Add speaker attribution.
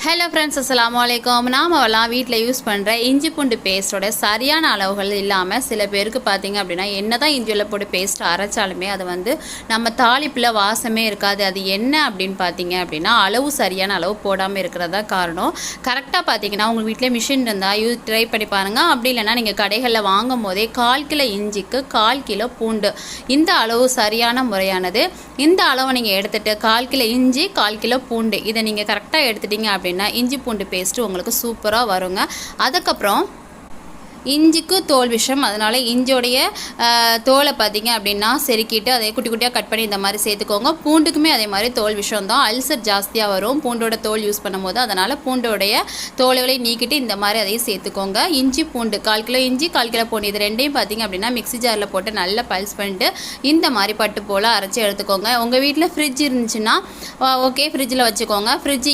Speaker 1: Hello friends, அஸ்ஸலாமு அலைக்கும். நாமெல்லாம் வீட்டில் யூஸ் பண்ணுற இஞ்சி பூண்டு பேஸ்ட்டோட சரியான அளவுகள் இல்லாமல் சில பேருக்கு பார்த்திங்க அப்படின்னா என்ன தான் இஞ்சி பூண்டு பேஸ்ட் அரைச்சாலுமே அது நம்ம தாளிப்பில் வாசமே இருக்காது. அது என்ன அப்படின்னு பார்த்தீங்க அப்படின்னா அளவு சரியான அளவு போடாமல் இருக்கிறதா காரணம். கரெக்டாக பார்த்தீங்கன்னா உங்கள் வீட்டில் மிஷின் இருந்தால் ட்ரை பண்ணி பாருங்கள். அப்படி இல்லைன்னா நீங்கள் கடைகளில் வாங்கும் போதே 1/4 கிலோ இஞ்சிக்கு 1/4 கிலோ பூண்டு, இந்த அளவு சரியான முறையானது. இந்த அளவை நீங்கள் எடுத்துகிட்டு 1/4 கிலோ இஞ்சி 1/4 கிலோ பூண்டு இதை நீங்கள் கரெக்டாக எடுத்துட்டிங்க அப்படின்னா இஞ்சி பூண்டு பேஸ்ட்டு உங்களுக்கு சூப்பராக வருங்க. அதுக்கப்புறம் இஞ்சிக்கு தோல் விஷம், அதனால் இஞ்சியோடைய தோலை பார்த்திங்க அப்படின்னா செருக்கிட்டு அதை குட்டி குட்டியாக கட் பண்ணி இந்த மாதிரி சேர்த்துக்கோங்க. பூண்டுக்குமே அதே மாதிரி தோல் விஷம் தான், அல்சர் ஜாஸ்தியாக வரும் பூண்டோட தோல் யூஸ் பண்ணும்போது. அதனால் பூண்டோடைய தோல்களை நீக்கிட்டு இந்த மாதிரி அதையும் சேர்த்துக்கோங்க. இஞ்சி பூண்டு 1/4 கிலோ இஞ்சி 1/4 கிலோ பூண்டு இது ரெண்டையும் பார்த்திங்க அப்படின்னா மிக்ஸி ஜாரில் போட்டு நல்லா பல்ஸ் பண்ணிட்டு இந்த மாதிரி பட்டு போல் அரைச்சி எடுத்துக்கோங்க. உங்கள் வீட்டில் ஃப்ரிட்ஜ் இருந்துச்சுன்னா ஓகே, ஃப்ரிட்ஜில் வச்சுக்கோங்க. ஃப்ரிட்ஜ்